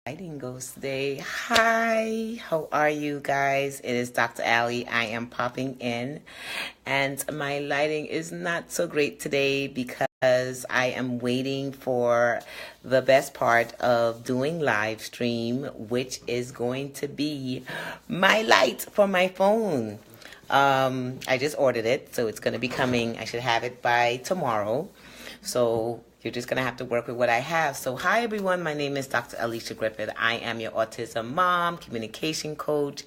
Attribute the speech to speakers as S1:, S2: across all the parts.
S1: Lighting goes today. Hi, how are you guys? It is Dr. Allie. I am popping in, and my lighting is not so great today because I am waiting for the best part of doing live stream, which is going to be my light for my phone. I just ordered it, so it's going to be coming. I should have it by tomorrow. So you're just going to have to work with what I have. So hi, everyone. My name is Dr. Alicia Griffith. I am your autism mom, communication coach.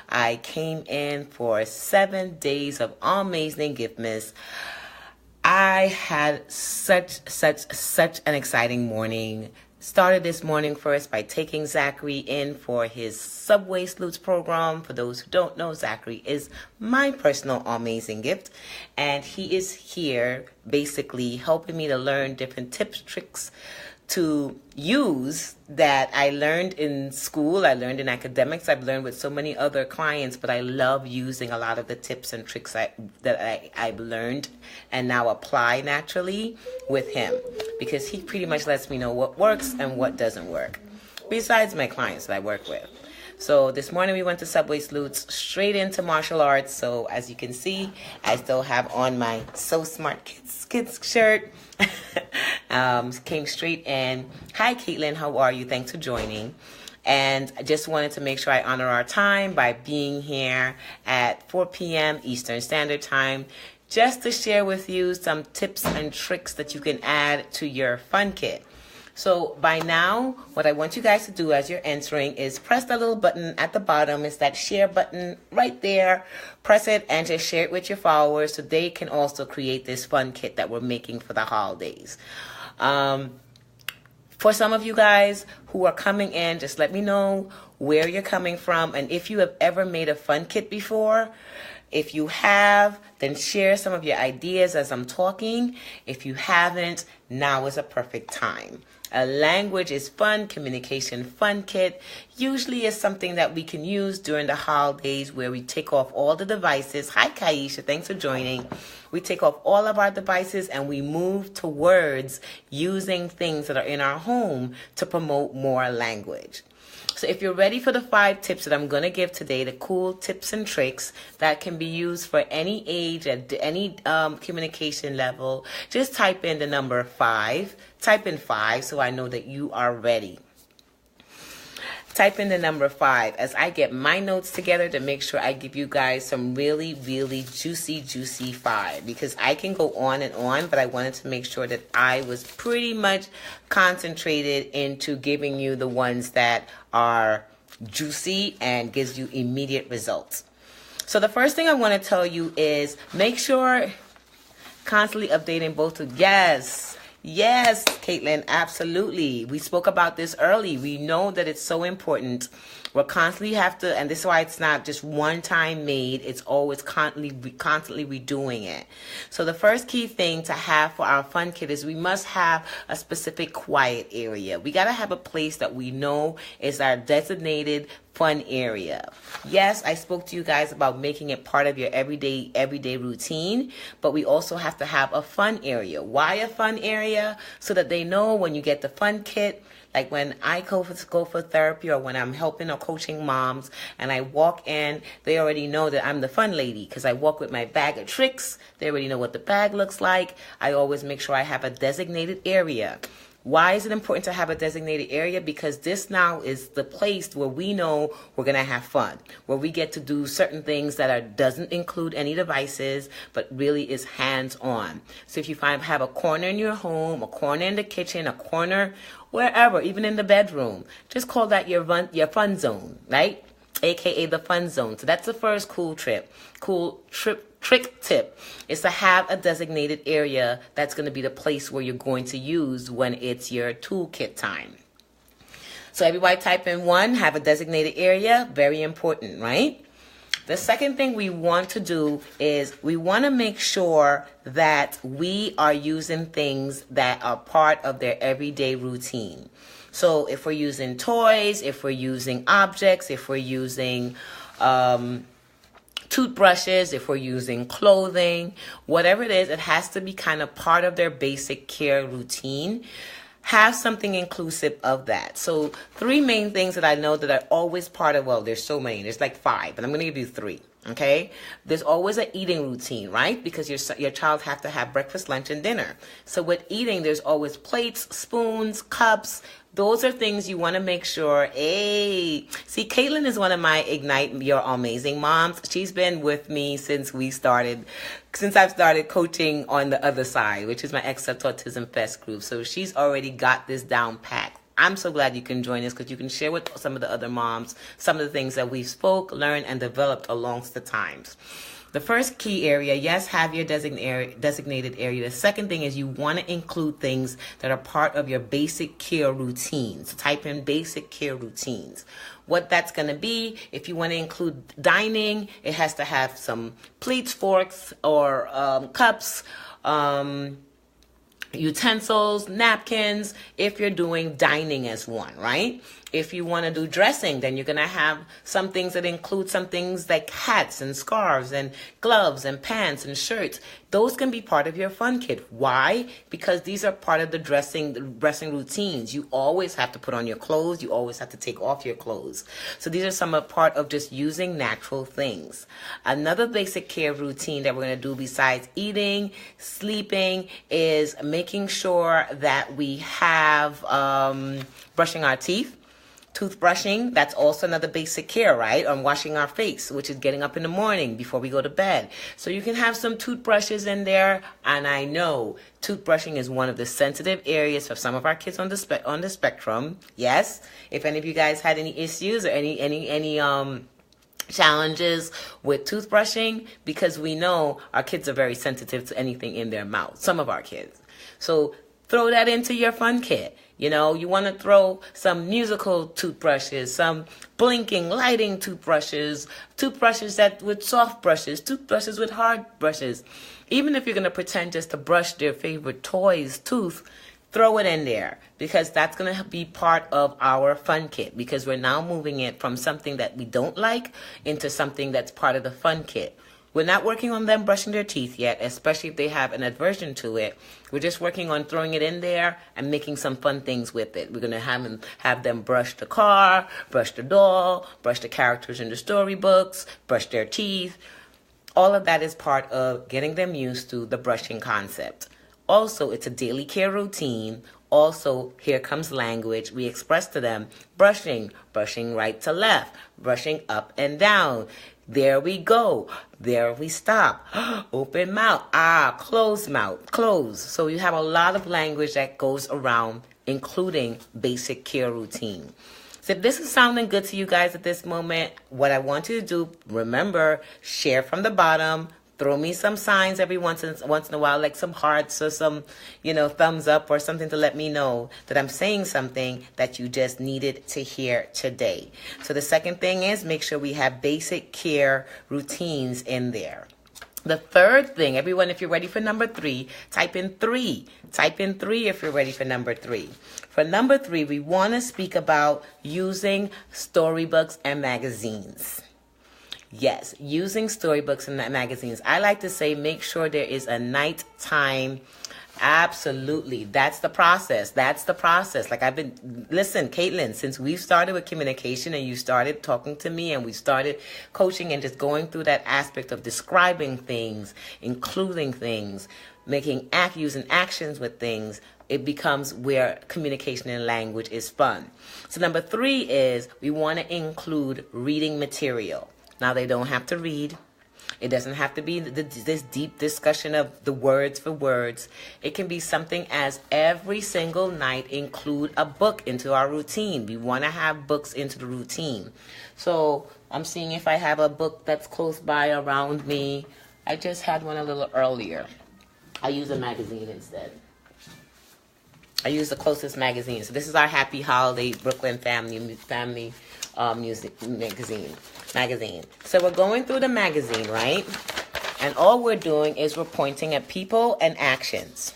S1: I came in for 7 days of amazing giftmas. I had such an exciting morning. Started this morning first by taking Zachary in for his Subway Sleuths program. For those who don't know, Zachary is my personal amazing gift. And he is here basically helping me to learn different tips, tricks to use that I learned in school, I learned in academics, I've learned with so many other clients, but I love using a lot of the tips and tricks I've learned and now apply naturally with him, because he pretty much lets me know what works and what doesn't work, besides my clients that I work with. So this morning we went to Subway Sleuths, straight into martial arts. So as you can see, I still have on my So Smart Kids shirt. Came straight in. Hi, Caitlin. How are you? Thanks for joining. And I just wanted to make sure I honor our time by being here at 4 p.m. Eastern Standard Time, just to share with you some tips and tricks that you can add to your fun kit. So by now, what I want you guys to do as you're entering is press that little button at the bottom. It's that share button right there. Press it and just share it with your followers so they can also create this fun kit that we're making for the holidays. For some of you guys who are coming in, just let me know where you're coming from and if you have ever made a fun kit before. If you have, then share some of your ideas as I'm talking. If you haven't, now is a perfect time. A language is fun, communication fun kit usually is something that we can use during the holidays where we take off all the devices. Hi, Kaisha, thanks for joining. We take off all of our devices and we move towards using things that are in our home to promote more language. So if you're ready for the 5 tips that I'm going to give today, the cool tips and tricks that can be used for any age, at any communication level, just type in the number 5. Type in 5 so I know that you are ready. Type in the number 5 as I get my notes together to make sure I give you guys some really juicy 5, because I can go on and on, but I wanted to make sure that I was pretty much concentrated into giving you the ones that are juicy and gives you immediate results. So the first thing I want to tell you is make sure constantly updating both of Yes, Caitlin, absolutely. We spoke about this early. We know that it's so important. We'll constantly have to, and this is why it's not just one time made. It's always constantly redoing it. So the first key thing to have for our fun kit is we must have a specific quiet area. We got to have a place that we know is our designated fun area. Yes, I spoke to you guys about making it part of your everyday routine, but we also have to have a fun area. Why a fun area? So that they know when you get the fun kit, like when I go for therapy or when I'm helping or coaching moms and I walk in, they already know that I'm the fun lady because I walk with my bag of tricks. They already know what the bag looks like. I always make sure I have a designated area. Why is it important to have a designated area? Because this now is the place where we know we're going to have fun, where we get to do certain things that doesn't include any devices, but really is hands-on. So if you have a corner in your home, a corner in the kitchen, a corner wherever, even in the bedroom, just call that your fun zone, right? AKA the fun zone. So that's the first trick tip is to have a designated area that's going to be the place where you're going to use when it's your toolkit time. So everybody type in 1, have a designated area. Very important, right? The second thing we want to do is we want to make sure that we are using things that are part of their everyday routine. So if we're using toys, if we're using objects, if we're using toothbrushes, if we're using clothing, whatever it is, it has to be kind of part of their basic care routine. have something inclusive of that. So 3 main things that I know that are always part of, well, there's so many, there's like 5, but I'm going to give you 3. Okay, there's always an eating routine, right? Because your child have to have breakfast, lunch, and dinner. So with eating, there's always plates, spoons, cups. Those are things you want to make sure. Hey, see, Caitlin is one of my Ignite Your Amazing Moms. She's been with me since I've started coaching on the other side, which is my Accept Autism Fest group. So she's already got this down packed. I'm so glad you can join us because you can share with some of the other moms some of the things that we've spoke, learned, and developed along the times. The first key area, yes, have your designated area. The second thing is you want to include things that are part of your basic care routines. Type in basic care routines. What that's going to be, if you want to include dining, it has to have some plates, forks, or cups, utensils, napkins, if you're doing dining as one, right? If you want to do dressing, then you're going to have some things that include some things like hats and scarves and gloves and pants and shirts. Those can be part of your fun kit. Why? Because these are part of the dressing routines. You always have to put on your clothes. You always have to take off your clothes. So these are some part of just using natural things. Another basic care routine that we're going to do besides eating, sleeping, is making sure that we have brushing our teeth. Toothbrushing, that's also another basic care, right? On washing our face, which is getting up in the morning before we go to bed. So you can have some toothbrushes in there. And I know toothbrushing is one of the sensitive areas for some of our kids on the spectrum. Yes. If any of you guys had any issues or any challenges with toothbrushing, because we know our kids are very sensitive to anything in their mouth. Some of our kids. So throw that into your fun kit. You know, you want to throw some musical toothbrushes, some blinking, lighting toothbrushes, toothbrushes with soft brushes, toothbrushes with hard brushes. Even if you're going to pretend just to brush their favorite toy's tooth, throw it in there, because that's going to be part of our fun kit, because we're now moving it from something that we don't like into something that's part of the fun kit. We're not working on them brushing their teeth yet, especially if they have an aversion to it. We're just working on throwing it in there and making some fun things with it. We're going to have them brush the car, brush the doll, brush the characters in the storybooks, brush their teeth. All of that is part of getting them used to the brushing concept. Also, it's a daily care routine. Also, here comes language. We express to them brushing right to left, brushing up and down. There we go. There we stop. Open mouth. Close mouth. Close. So you have a lot of language that goes around, including basic care routine. So if this is sounding good to you guys at this moment, what I want you to do, remember, share from the bottom. Throw me some signs every once in a while, like some hearts or some, thumbs up or something to let me know that I'm saying something that you just needed to hear today. So the second thing is make sure we have basic care routines in there. The third thing, everyone, if you're ready for number 3, type in 3. Type in 3 if you're ready for number 3. For number 3, we want to speak about using storybooks and magazines. Yes, using storybooks and magazines. I like to say make sure there is a nighttime. Absolutely. That's the process. Like listen, Caitlin, since we've started with communication and you started talking to me and we started coaching and just going through that aspect of describing things, including things, using actions with things, it becomes where communication and language is fun. So number 3 is we want to include reading material. Now, they don't have to read. It doesn't have to be this deep discussion of the words for words. It can be something as every single night include a book into our routine. We want to have books into the routine. So I'm seeing if I have a book that's close by around me. I just had one a little earlier. I use a magazine instead. I use the closest magazine. So this is our Happy Holiday Brooklyn Family Music magazine. So we're going through the magazine, right? And all we're doing is we're pointing at people and actions.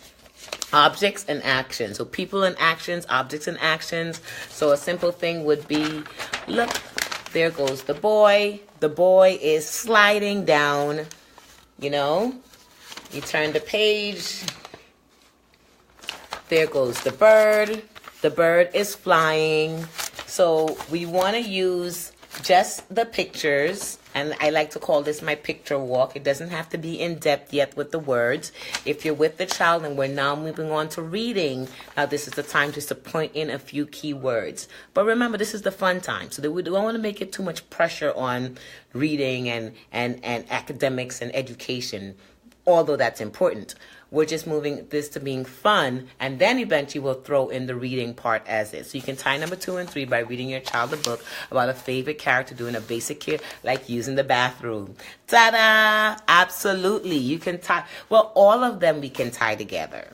S1: Objects and actions. So people and actions, objects and actions. So a simple thing would be, look, there goes the boy. The boy is sliding down, You turn the page. There goes the bird. The bird is flying. So we want to use just the pictures, and I like to call this my picture walk. It doesn't have to be in depth yet with the words. If you're with the child and we're now moving on to reading, now this is the time just to point in a few key words. But remember, this is the fun time, so that we don't want to make it too much pressure on reading and academics and education, although that's important. We're just moving this to being fun, and then eventually we'll throw in the reading part as is. So you can tie number 2 and 3 by reading your child a book about a favorite character doing a basic care, like using the bathroom. Ta-da! Absolutely. You can tie, well, all of them we can tie together.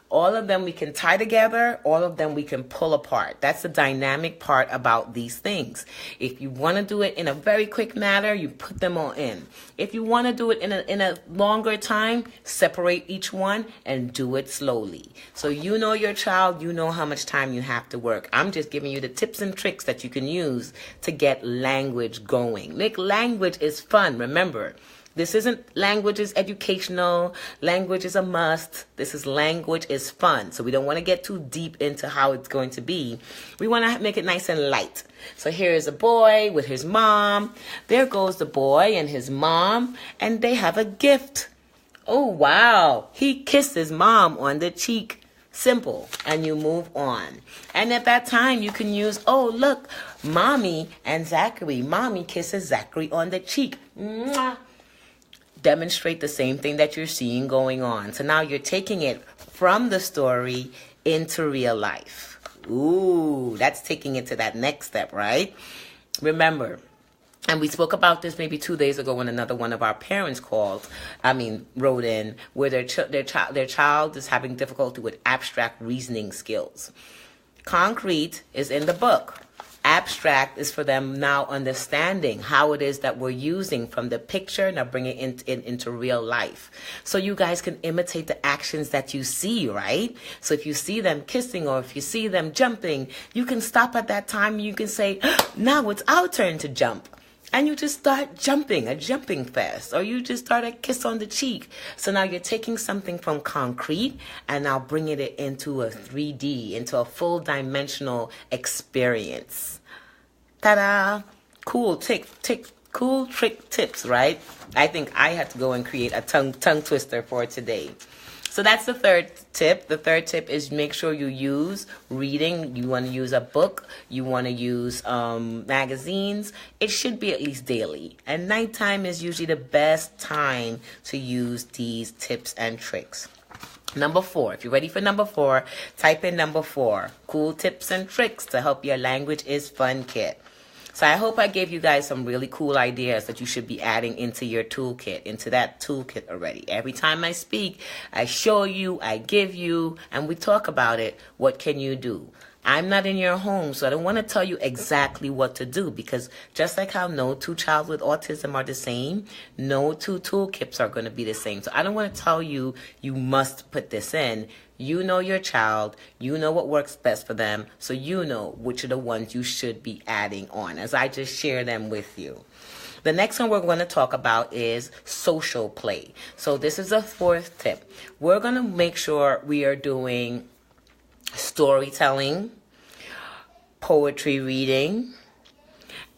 S1: All of them we can tie together. All of them we can pull apart. That's the dynamic part about these things. If you want to do it in a very quick manner, you put them all in. If you want to do it in a longer time, separate each one and do it slowly. So you know your child, you know how much time you have to work. I'm just giving you the tips and tricks that you can use to get language going. Make language is fun. Remember, this isn't language is educational. Language is a must. This is language is fun. So we don't want to get too deep into how it's going to be. We want to make it nice and light. So here is a boy with his mom. There goes the boy and his mom, and they have a gift. Oh, wow. He kissed his mom on the cheek. Simple. And you move on. And at that time, you can use, oh, look, mommy and Zachary. Mommy kisses Zachary on the cheek. Mwah. Demonstrate the same thing that you're seeing going on. So now you're taking it from the story into real life. Ooh, that's taking it to that next step, right? Remember, and we spoke about this maybe 2 days ago when another one of our parents wrote in, where their child is having difficulty with abstract reasoning skills. Concrete is in the book. Abstract is for them now understanding how it is that we're using from the picture, now bring it into real life. So you guys can imitate the actions that you see, right? So if you see them kissing or if you see them jumping, you can stop at that time and you can say, now it's our turn to jump. And you just start jumping, a jumping fest, or you just start a kiss on the cheek. So now you're taking something from concrete and now bringing it into a 3D, into a full dimensional experience. Ta-da! Cool cool trick tips, right? I think I had to go and create a tongue twister for today. So that's the third tip. The third tip is make sure you use reading. You want to use a book. You want to use magazines. It should be at least daily. And nighttime is usually the best time to use these tips and tricks. Number 4. If you're ready for number 4, type in number 4. Cool tips and tricks to help your language is fun kit. So I hope I gave you guys some really cool ideas that you should be adding into your toolkit, into that toolkit already. Every time I speak, I show you, I give you, and we talk about it. What can you do? I'm not in your home, so I don't want to tell you exactly what to do, because just like how no two children with autism are the same, no two toolkits are going to be the same. So I don't want to tell you, you must put this in. You know your child, you know what works best for them, so you know which are the ones you should be adding on, as I just share them with you. The next one we're going to talk about is social play. So this is a 4th tip. We're going to make sure we are doing storytelling, poetry reading,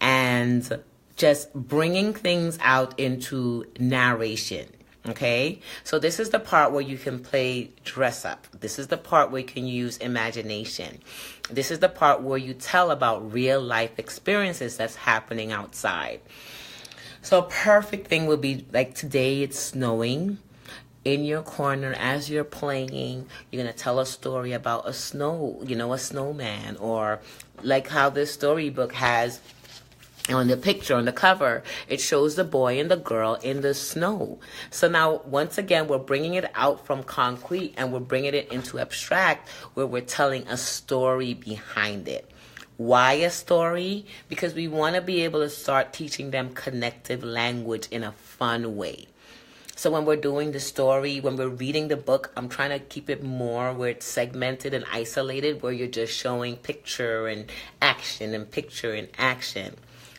S1: and just bringing things out into narration. Okay, so this is the part where you can play dress up. This is the part where you can use imagination. This is the part where you tell about real life experiences that's happening outside. So a perfect thing would be like today it's snowing. In your corner as you're playing, you're going to tell a story about a snowman, or like how this storybook has on the picture, on the cover, it shows the boy and the girl in the snow. So now, once again, we're bringing it out from concrete and we're bringing it into abstract, where we're telling a story behind it. Why a story? Because we want to be able to start teaching them connective language in a fun way. So when we're doing the story, when we're reading the book, I'm trying to keep it more where it's segmented and isolated, where you're just showing picture and action and picture and action.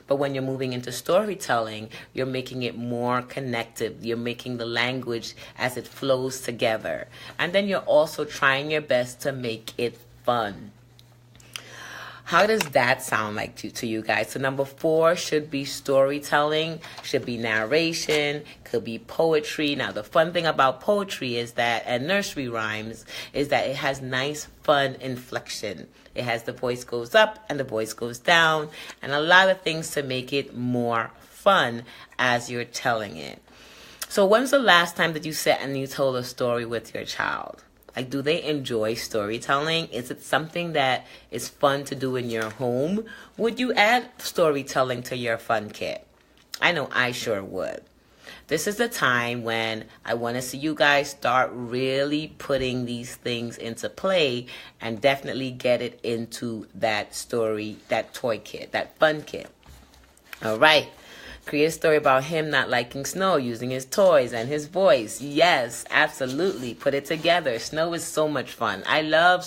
S1: But when you're moving into storytelling, you're making it more connected. You're making the language as it flows together. And then you're also trying your best to make it fun. How does that sound like to you guys? So number 4 should be storytelling, should be narration, could be poetry. Now the fun thing about poetry is that, and nursery rhymes, is that it has nice fun inflection. It has the voice goes up and the voice goes down, and a lot of things to make it more fun as you're telling it. So when's the last time that you sat and you told a story with your child? Like, do they enjoy storytelling? Is it something that is fun to do in your home? Would you add storytelling to your fun kit? I know I sure would. This is the time when I want to see you guys start really putting these things into play and definitely get it into that story, that toy kit, that fun kit. All right. Create a story about him not liking snow, using his toys and his voice. Yes, absolutely. Put it together. Snow is so much fun. I love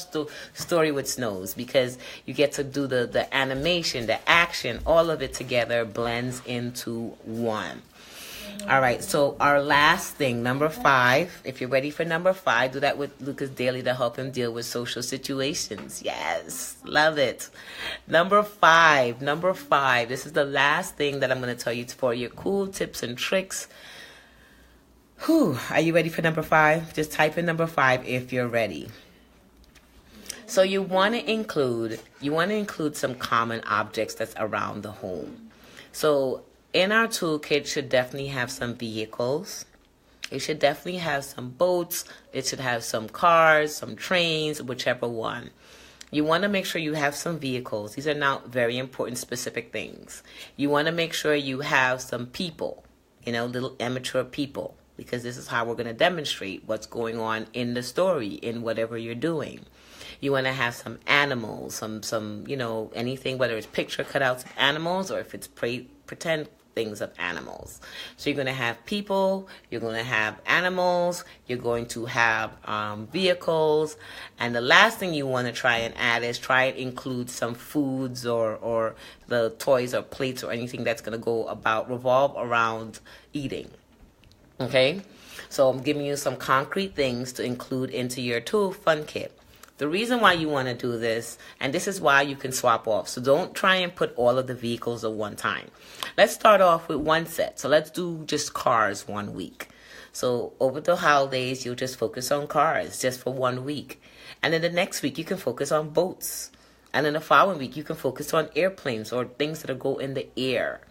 S1: story with snows because you get to do the animation, the action, all of it together blends into one. All right, so our last thing, number 5. If you're ready for number 5, do that with Lucas daily to help him deal with social situations. Yes, love it. Number 5. This is the last thing that I'm going to tell you for your cool tips and tricks. Whew, are you ready for number 5? Just type in number 5 if you're ready. So you want to include some common objects that's around the home. So in our toolkit should definitely have some vehicles. It should definitely have some boats. It should have some cars, some trains, whichever one. You want to make sure you have some vehicles. These are now very important specific things. You want to make sure you have some people, little amateur people, because this is how we're going to demonstrate what's going on in the story, in whatever you're doing. You want to have some animals, some anything, whether it's picture cutouts of animals or if it's pretend things of animals. So you're going to have people, you're going to have animals, you're going to have vehicles, and the last thing you want to try and add is try and include some foods or the toys or plates or anything that's going to revolve around eating. Okay? So I'm giving you some concrete things to include into your tool fun kit. The reason why you want to do this, and this is why you can swap off. So don't try and put all of the vehicles at one time. Let's start off with one set. So let's do just cars 1 week. So over the holidays, you'll just focus on cars just for 1 week. And then the next week, you can focus on boats. And then the following week, you can focus on airplanes or things that go in the air.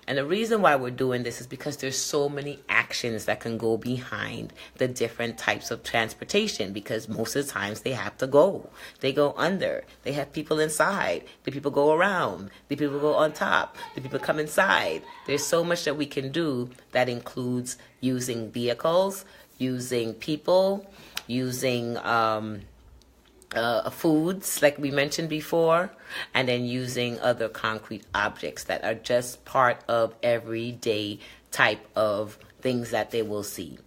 S1: And the reason why we're doing this is because there's so many actions that can go behind the different types of transportation, because most of the times they have to go. They go under. They have people inside. The people go around. The people go on top. The people come inside. There's so much that we can do that includes using vehicles, using people, using foods like we mentioned before, and then using other concrete objects that are just part of everyday type of things that they will see.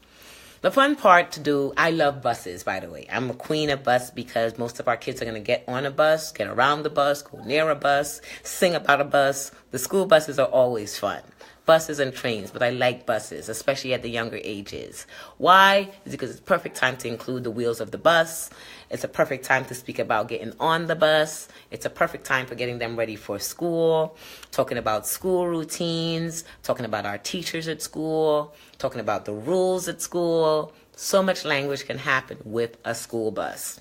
S1: The fun part to do, I love buses, by the way. I'm a queen of bus because most of our kids are going to get on a bus, get around the bus, go near a bus, sing about a bus. The school buses are always fun. Buses and trains, but I like buses, especially at the younger ages. Why? It's because it's a perfect time to include the wheels of the bus. It's a perfect time to speak about getting on the bus. It's a perfect time for getting them ready for school, talking about school routines, talking about our teachers at school, talking about the rules at school. So much language can happen with a school bus.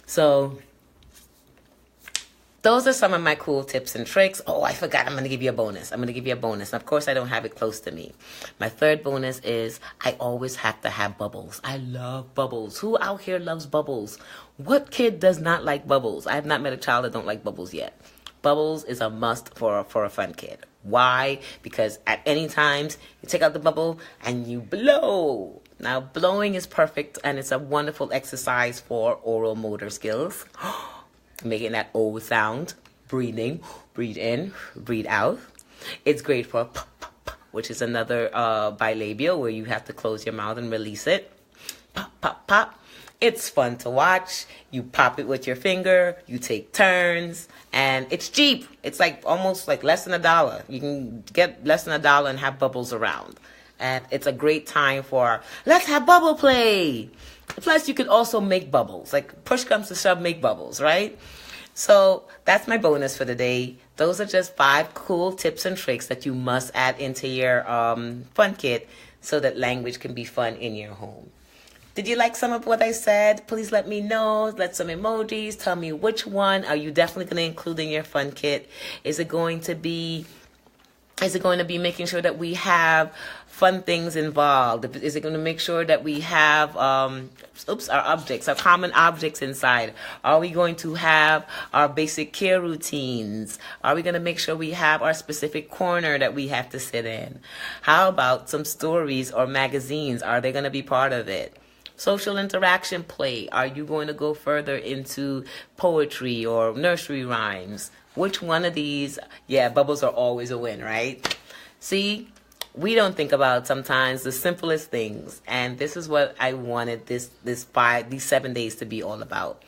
S1: So those are some of my cool tips and tricks. Oh, I forgot. I'm going to give you a bonus. And of course, I don't have it close to me. My third bonus is I always have to have bubbles. I love bubbles. Who out here loves bubbles? What kid does not like bubbles? I have not met a child that don't like bubbles yet. Bubbles is a must for a fun kid. Why? Because at any times, you take out the bubble and you blow. Now, blowing is perfect, and it's a wonderful exercise for oral motor skills. Making that O sound, breathing, breathe in, breathe out. It's great for pop, pop, pop, which is another bilabial where you have to close your mouth and release it. Pop, pop, pop. It's fun to watch. You pop it with your finger, you take turns, and it's cheap. It's like almost like less than $1. You can get less than $1 and have bubbles around. And it's a great time for, let's have bubble play. Plus, you could also make bubbles. Like, push comes to shove, make bubbles, right? So that's my bonus for the day. Those are just 5 cool tips and tricks that you must add into your fun kit so that language can be fun in your home. Did you like some of what I said? Please let me know. Let some emojis. Tell me which one are you definitely going to include in your fun kit. Is it going to be making sure that we have fun things involved? Is it going to make sure that we have our objects, our common objects inside? Are we going to have our basic care routines? Are we going to make sure we have our specific corner that we have to sit in? How about some stories or magazines? Are they going to be part of it? Social interaction play. Are you going to go further into poetry or nursery rhymes? Which one of these? Yeah, bubbles are always a win, right? See, we don't think about sometimes the simplest things, and this is what I wanted these 7 days to be all about.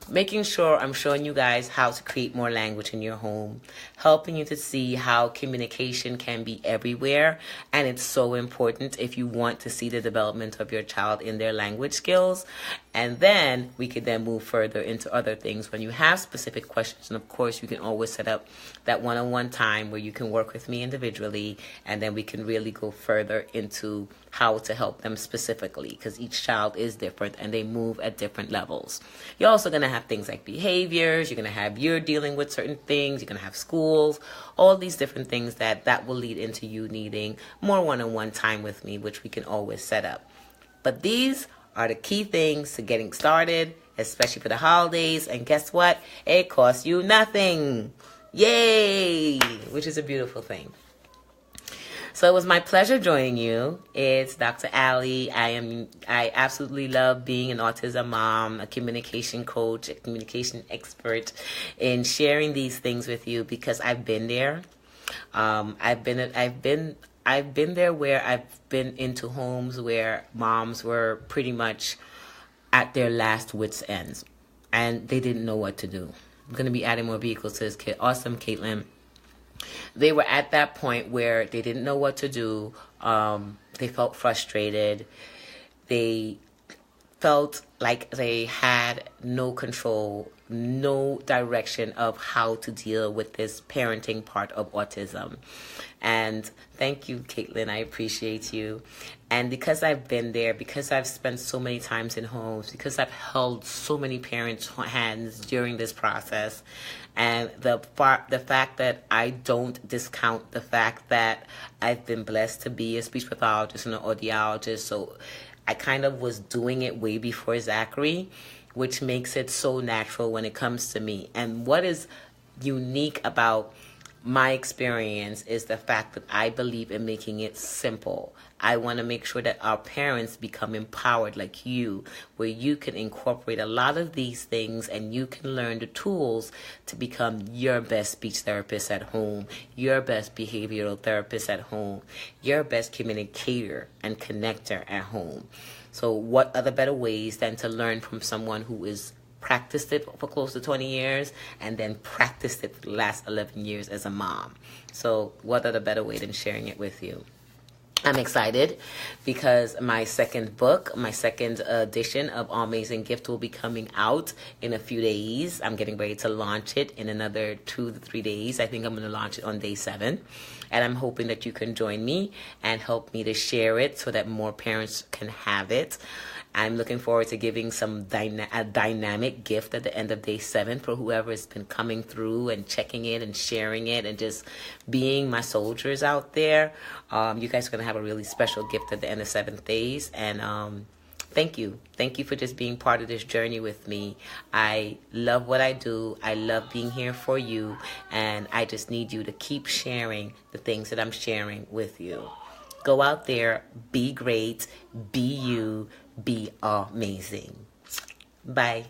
S1: Making sure I'm showing you guys how to create more language in your home, helping you to see how communication can be everywhere, and it's so important if you want to see the development of your child in their language skills. And then we could then move further into other things when you have specific questions. And of course, you can always set up that one-on-one time where you can work with me individually, and then we can really go further into how to help them specifically, because each child is different and they move at different levels. You're also going to have things like behaviors. You're going to have you're dealing with certain things. You're going to have schools, all these different things that will lead into you needing more one-on-one time with me, which we can always set up. But these are the key things to getting started, especially for the holidays. And guess what? It costs you nothing. Yay! Which is a beautiful thing. So it was my pleasure joining you. It's Dr. Allie. I absolutely love being an autism mom, a communication coach, a communication expert, in sharing these things with you because I've been there. I've been there where I've been into homes where moms were pretty much at their last wits' ends, and they didn't know what to do. I'm going to be adding more vehicles to this kit. Awesome, Caitlin. They were at that point where they didn't know what to do. They felt frustrated. They felt like they had no control, no direction of how to deal with this parenting part of autism. And thank you, Caitlin. I appreciate you. And because I've been there, because I've spent so many times in homes, because I've held so many parents' hands during this process, and the fact that I don't discount the fact that I've been blessed to be a speech pathologist and an audiologist, so I kind of was doing it way before Zachary, which makes it so natural when it comes to me. And what is unique about my experience is the fact that I believe in making it simple. I want to make sure that our parents become empowered like you, where you can incorporate a lot of these things and you can learn the tools to become your best speech therapist at home, your best behavioral therapist at home, your best communicator and connector at home. So what other better ways than to learn from someone who is practiced it for close to 20 years and then practiced it for the last 11 years as a mom. So what other better way than sharing it with you? I'm excited because my second book, my second edition of Amazing Gift will be coming out in a few days. I'm getting ready to launch it in another 2 to 3 days. I think I'm going to launch it on day 7. And I'm hoping that you can join me and help me to share it so that more parents can have it. I'm looking forward to giving a dynamic gift at the end of day 7 for whoever has been coming through and checking it and sharing it and just being my soldiers out there. You guys are going to have a really special gift at the end of 7 days. And thank you. Thank you for just being part of this journey with me. I love what I do. I love being here for you. And I just need you to keep sharing the things that I'm sharing with you. Go out there, be great, be you, be amazing. Bye.